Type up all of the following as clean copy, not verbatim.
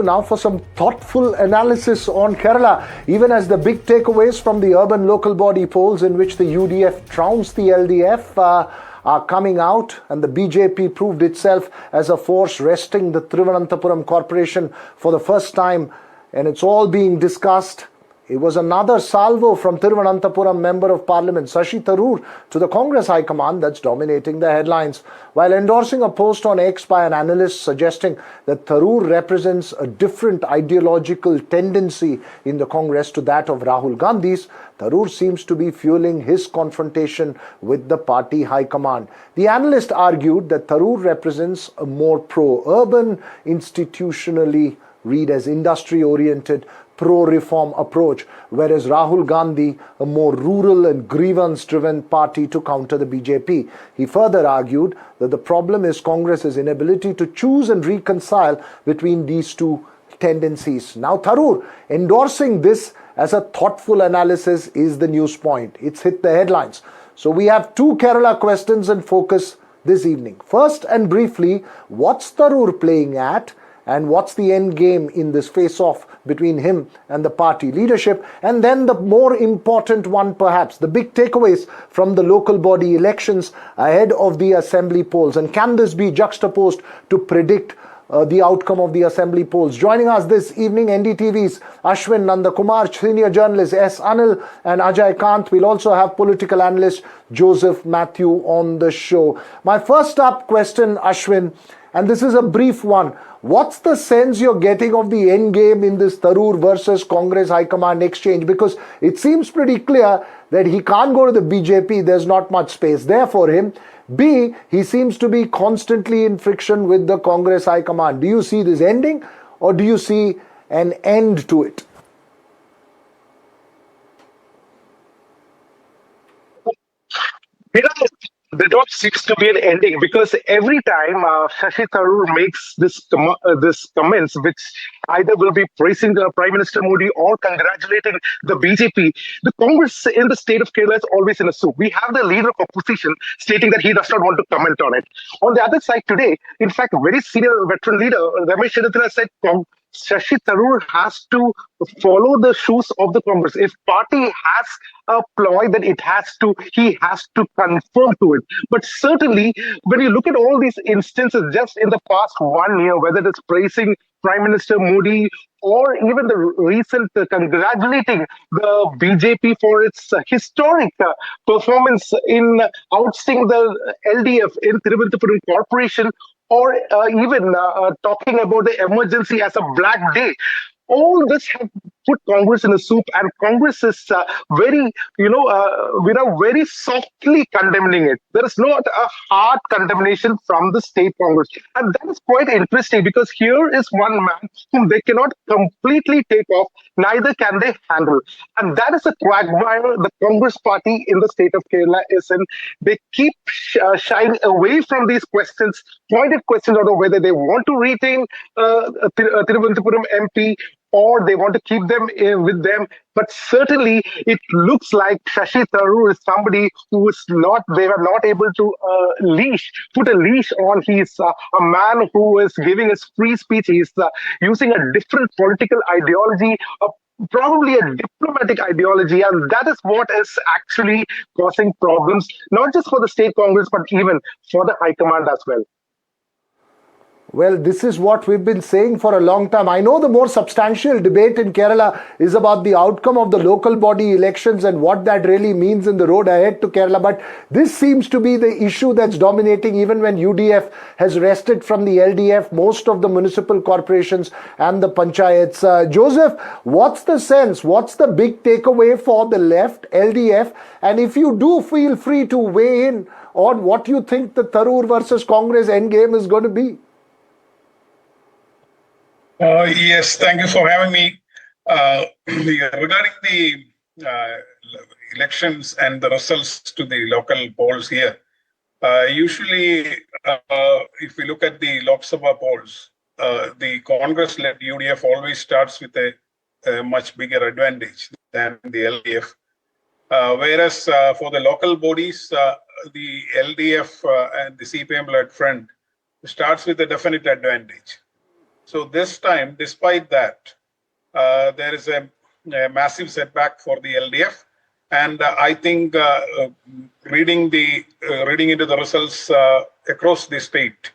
Now for some thoughtful analysis on Kerala, even as the big takeaways from the urban local body polls in which the UDF trounced the LDF are coming out, and the BJP proved itself as a force wresting the Thiruvananthapuram corporation for the first time, and it's all being discussed. It was another salvo from Thiruvananthapuram Member of Parliament Shashi Tharoor to the Congress High Command that's dominating the headlines, while endorsing a post on X by an analyst suggesting that Tharoor represents a different ideological tendency in the Congress to that of Rahul Gandhi's. Tharoor seems to be fueling his confrontation with the party high command. The analyst argued that Tharoor represents a more pro-urban, institutionally read as industry-oriented, pro-reform approach, whereas Rahul Gandhi, a more rural and grievance-driven party to counter the BJP. He further argued that the problem is Congress's inability to choose and reconcile between these two tendencies. Now, Tharoor endorsing this as a thoughtful analysis is the news point. It's hit the headlines. So we have two Kerala questions in focus this evening. First and briefly, what's Tharoor playing at? And what's the end game in this face-off between him and the party leadership? And then the more important one, perhaps, the big takeaways from the local body elections ahead of the assembly polls. And can this be juxtaposed to predict the outcome of the assembly polls? Joining us this evening, NDTV's Ashwin Nandakumar, senior journalist S. Anil and Ajay Kant. We'll also have political analyst Joseph Matthew on the show. My first up question, Ashwin, and this is a brief one. What's the sense you're getting of the end game in this Tharoor versus Congress High Command exchange? Because it seems pretty clear that he can't go to the BJP. There's not much space there for him. B, he seems to be constantly in friction with the Congress High Command. Do you see this ending, or do you see an end to it? There don't seems to be an ending, because every time Shashi Tharoor makes this comments, which either will be praising the Prime Minister Modi or congratulating the BJP, the Congress in the state of Kerala is always in a soup. We have the leader of opposition stating that he does not want to comment on it. On the other side today, in fact, very senior veteran leader Ramesh Chandra said Shashi Tharoor has to follow the shoes of the Congress. If party has a ploy, then he has to conform to it. But certainly, when you look at all these instances just in the past 1 year, whether it's praising Prime Minister Modi or even the recent congratulating the BJP for its historic performance in ousting the LDF in Thiruvananthapuram Corporation, or even talking about the emergency as a black day. All this have put Congress in a soup, and Congress is very softly condemning it. There is not a hard condemnation from the state Congress. And that is quite interesting, because here is one man whom they cannot completely take off, neither can they handle. And that is the quagmire the Congress party in the state of Kerala is in. They keep shying away from these questions, pointed questions on whether they want to retain Thiruvananthapuram MP, or they want to keep them with them. But certainly, it looks like Shashi Tharoor is somebody who is they were not able to put a leash on. He's a man who is giving his free speech. He's using a different political ideology, probably a diplomatic ideology, and that is what is actually causing problems, not just for the state Congress, but even for the High Command as well. Well, this is what we've been saying for a long time. I know the more substantial debate in Kerala is about the outcome of the local body elections and what that really means in the road ahead to Kerala. But this seems to be the issue that's dominating, even when UDF has wrested from the LDF most of the municipal corporations and the panchayats. Joseph, what's the sense? What's the big takeaway for the left, LDF? And if you do, feel free to weigh in on what you think the Tharoor versus Congress endgame is going to be. Yes, thank you for having me. Regarding the elections and the results to the local polls here, usually if we look at the Lok Sabha polls, the Congress-led UDF always starts with a much bigger advantage than the LDF. Whereas for the local bodies, the LDF and the CPM-led front starts with a definite advantage. So this time, despite that, there is a massive setback for the LDF. And I think reading into the results across the state,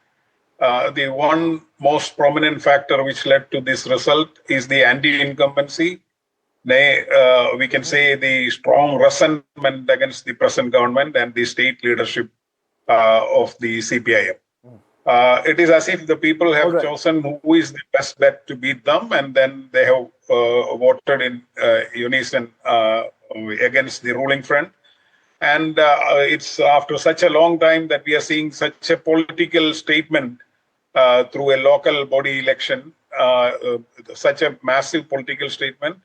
the one most prominent factor which led to this result is the anti-incumbency. We can say the strong resentment against the present government and the state leadership of the CPIM. It is as if the people have chosen who is the best bet to beat them, and then they have voted in unison against the ruling front. And it's after such a long time that we are seeing such a political statement through a local body election, such a massive political statement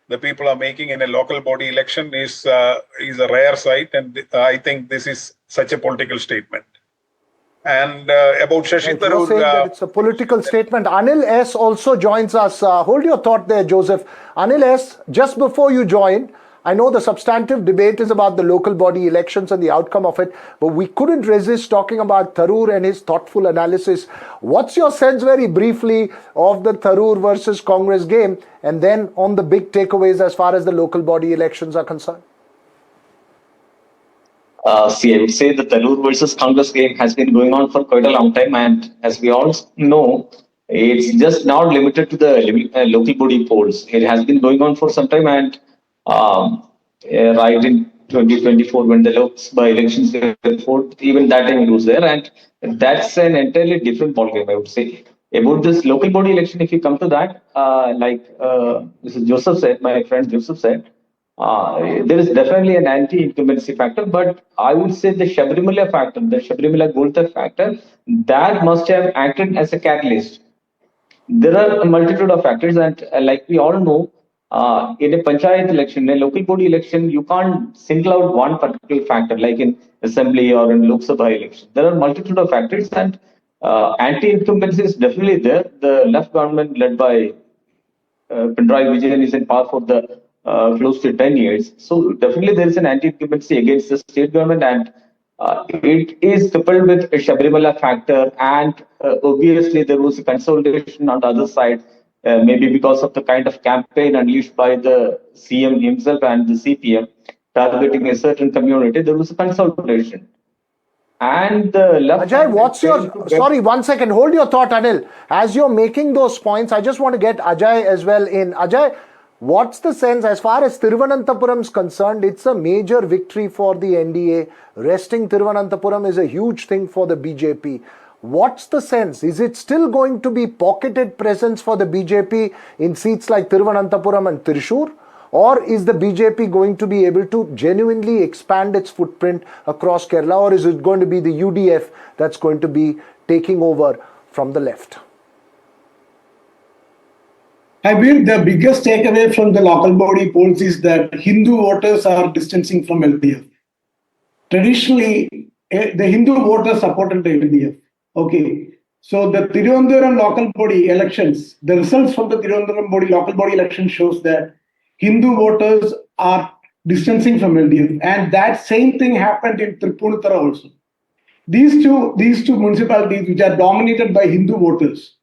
the people are making in a local body election is a rare sight, and I think this is such a political statement. And about Shashi Tharoor, you're saying that it's a political statement. Anil S. also joins us. Hold your thought there, Joseph. Anil S., just before you join, I know the substantive debate is about the local body elections and the outcome of it, but we couldn't resist talking about Tharoor and his thoughtful analysis. What's your sense, very briefly, of the Tharoor versus Congress game, and then on the big takeaways as far as the local body elections are concerned? See, I would say the Tharoor versus Congress game has been going on for quite a long time, and as we all know, it's just not limited to the local body polls. It has been going on for some time, and right in 2024, when the Lok Sabha elections were fought, even that time it was there, and that's an entirely different ballgame, I would say. About this local body election, if you come to that, like Mr. Joseph said, my friend Joseph said, there is definitely an anti-incumbency factor, but I would say the Shabrimala factor, the Shabrimala Golta factor, that must have acted as a catalyst. There are a multitude of factors, and like we all know, in a panchayat election, a local body election, you can't single out one particular factor, like in assembly or in Lok Sabha election. There are a multitude of factors, and anti-incumbency is definitely there. The left government led by Pinarayi Vijayan is in power for the close to 10 years. So definitely there is an anti-incumbency against the state government, and it is coupled with a Shabrimala factor, and obviously there was a consolidation on the other side, maybe because of the kind of campaign unleashed by the CM himself and the CPM targeting a certain community. There was a consolidation. And the left. Ajay, what's your... Sorry, 1 second. Hold your thought, Anil. As you're making those points, I just want to get Ajay as well in. Ajay, what's the sense as far as Thiruvananthapuram is concerned? It's a major victory for the NDA. Resting Thiruvananthapuram is a huge thing for the BJP. What's the sense? Is it still going to be pocketed presence for the BJP in seats like Thiruvananthapuram and Thrissur? Or is the BJP going to be able to genuinely expand its footprint across Kerala? Or is it going to be the UDF that's going to be taking over from the left? I believe the biggest takeaway from the local body polls is that Hindu voters are distancing from LDF. Traditionally, the Hindu voters supported the LDF. Okay, so the Tirunelveli local body elections, the results from the Tirunelveli local body election shows that Hindu voters are distancing from LDF, and that same thing happened in Tripura also. These two municipalities, which are dominated by Hindu voters,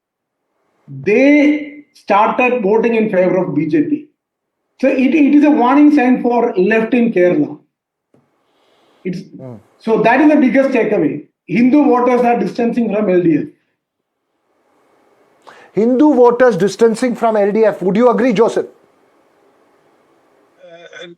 they started voting in favor of BJP. So it is a warning sign for left in Kerala. So that is the biggest takeaway. Hindu voters are distancing from LDF. Hindu voters distancing from LDF. Would you agree, Joseph?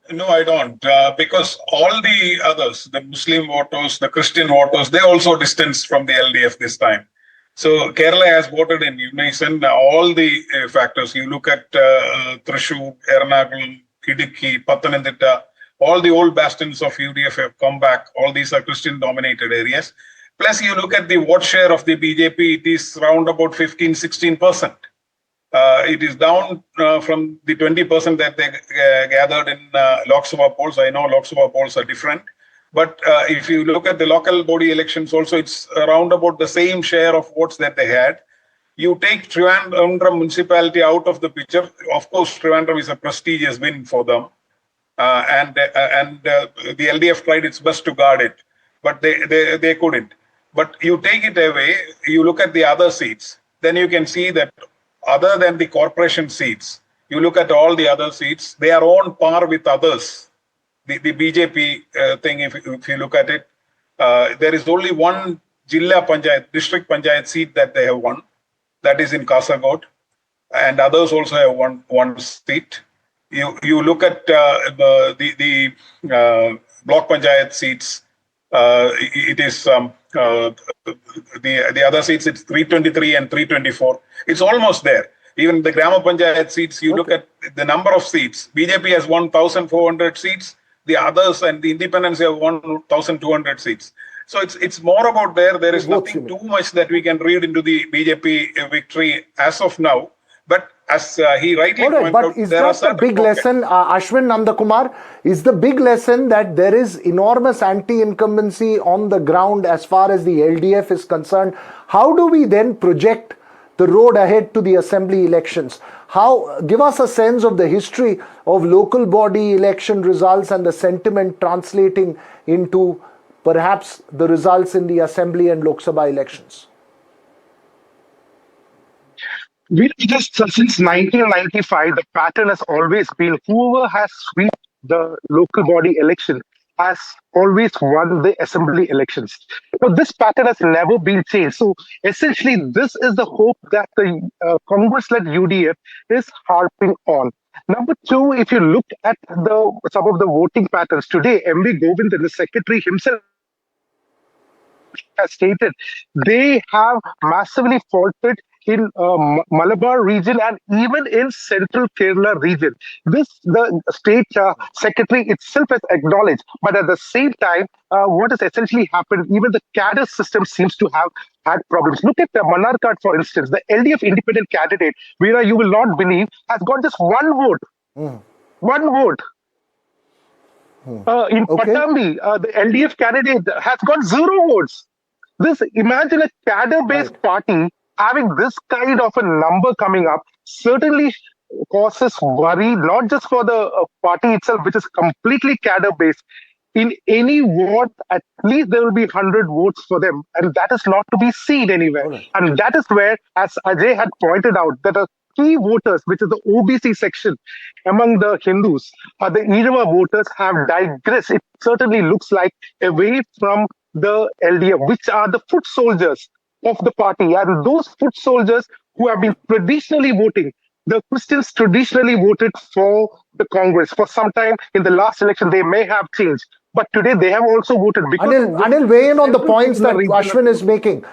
No, I don't. Because all the others, the Muslim voters, the Christian voters, they also distanced from the LDF this time. So Kerala has voted in unison. All the factors, you look at Thrissur, Ernakulam, Idukki, Pathanamthitta, all the old bastions of UDF have come back. All these are Christian-dominated areas. Plus, you look at the vote share of the BJP, it is around about 15-16%. It is down from the 20% that they gathered in Lok Sabha polls. I know Lok Sabha polls are different. But if you look at the local body elections also, it's around about the same share of votes that they had. You take Trivandrum municipality out of the picture. Of course, Trivandrum is a prestigious win for them. And the LDF tried its best to guard it. But they couldn't. But you take it away, you look at the other seats, then you can see that other than the corporation seats, you look at all the other seats, they are on par with others. The BJP thing, if you look at it, there is only one Jilla Panchayat, district Panchayat seat that they have won. That is in Kasaragod. And others also have one seat. You look at the block panchayat seats. It is the other seats. It's 323 and 324. It's almost there. Even the Grama Panchayat seats. You look at the number of seats. BJP has 1,400 seats. The others and the independents have 1,200 seats. So it's more about there. There is nothing too much that we can read into the BJP victory as of now. But as he rightly pointed out, is that the big lesson, Ashwin Nandakumar, is the big lesson that there is enormous anti-incumbency on the ground as far as the LDF is concerned? How do we then project the road ahead to the assembly elections? Give us a sense of the history of local body election results and the sentiment translating into perhaps the results in the assembly and Lok Sabha elections. Just since 1995, the pattern has always been whoever has swept the local body election has always won the assembly elections. But this pattern has never been changed. So essentially, this is the hope that the Congress-led UDF is harping on. Number two, if you look at some of the voting patterns today, M.V. Govind, the secretary himself, has stated they have massively faltered in Malabar region and even in central Kerala region. This the state secretary itself has acknowledged. But at the same time, what has essentially happened, even the cadre system seems to have had problems. Look at the Manarkad, for instance. The LDF independent candidate, Veera, you will not believe, has got just one vote. One vote. In Patambi, the LDF candidate has got 0 votes. Imagine a cadre-based party having this kind of a number coming up certainly causes worry, not just for the party itself, which is completely cadre-based. In any ward, at least there will be 100 votes for them, and that is not to be seen anywhere. And that is where, as Ajay had pointed out, that the key voters, which is the OBC section among the Hindus, the Irava voters have digressed. It certainly looks like away from the LDF, which are the foot soldiers of the party. And those foot soldiers who have been traditionally voting, the Christians traditionally voted for the Congress. For some time in the last election, they may have changed. But today they have also voted. Because Anil, weigh in on the points that Ashwin is making.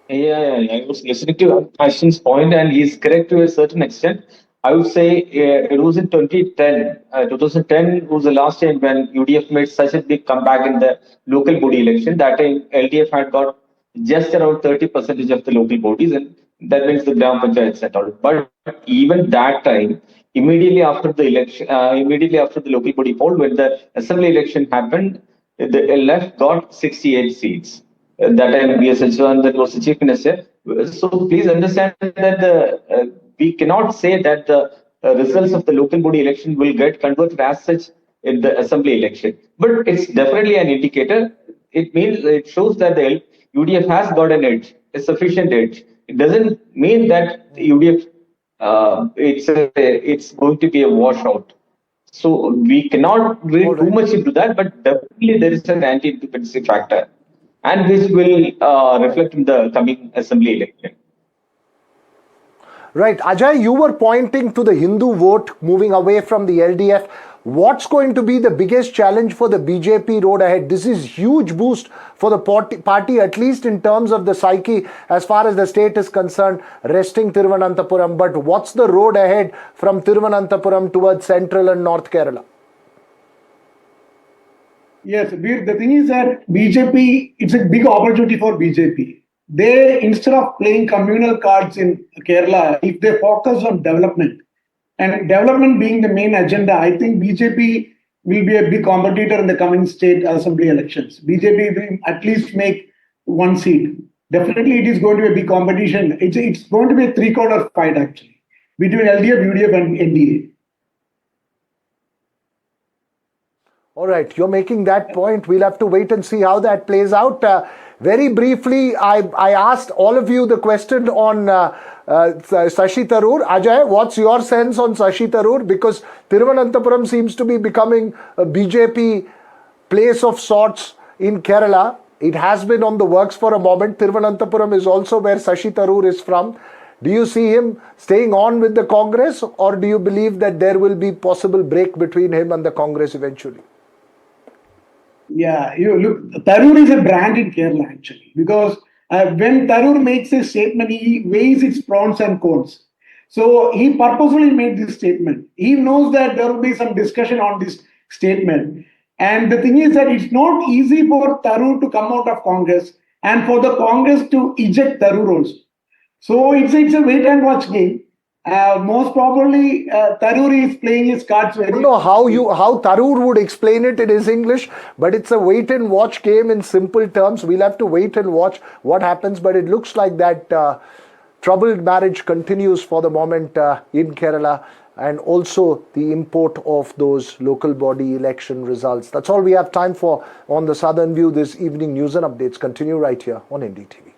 Yeah, I was listening to Ashwin's point, and he's correct to a certain extent. I would say it was in 2010. 2010 was the last time when UDF made such a big comeback in the local body election. That time LDF had got just around 30% of the local bodies, and that means the Gram Panchayats and all. But even that time, immediately after the election, immediately after the local body poll, when the assembly election happened, the left got 68 seats. That time, B.S. Achyutanand was the chief minister. So please understand that we cannot say that the results of the local body election will get converted as such in the assembly election. But it's definitely an indicator. It shows that the UDF has got an edge, a sufficient edge. It doesn't mean that the UDF it's going to be a washout. So we cannot read too much into that, but definitely there is an anti-incumbency factor, and which will reflect in the coming assembly election. Right. Ajay, you were pointing to the Hindu vote moving away from the LDF. What's going to be the biggest challenge for the BJP road ahead? This is huge boost for the party, at least in terms of the psyche, as far as the state is concerned, resting Thiruvananthapuram. But what's the road ahead from Thiruvananthapuram towards Central and North Kerala? Yes, the thing is that BJP, it's a big opportunity for BJP. They, instead of playing communal cards in Kerala, if they focus on development, and development being the main agenda, I think BJP will be a big competitor in the coming state assembly elections. BJP will at least make one seat. Definitely it is going to be a big competition. It's going to be a three-quarter fight actually, between LDF, UDF and NDA. All right, you're making that point. We'll have to wait and see how that plays out. Very briefly, I asked all of you the question on Shashi Tharoor. Ajay, what's your sense on Shashi Tharoor? Because Thiruvananthapuram seems to be becoming a BJP place of sorts in Kerala. It has been on the works for a moment. Thiruvananthapuram is also where Shashi Tharoor is from. Do you see him staying on with the Congress, or do you believe that there will be possible break between him and the Congress eventually? Yeah, you look, Tharoor is a brand in Kerala actually, because when Tharoor makes a statement, he weighs its pros and cons. So he purposefully made this statement. He knows that there will be some discussion on this statement. And the thing is that it's not easy for Tharoor to come out of Congress and for the Congress to eject Tharoor also. So it's a wait and watch game. Most probably, Tharoor is playing his cards very. I don't know how Tharoor would explain it in his English, but it's a wait and watch game in simple terms. We'll have to wait and watch what happens, but it looks like that troubled marriage continues for the moment in Kerala, and also the import of those local body election results. That's all we have time for on the Southern View this evening. News and updates continue right here on NDTV.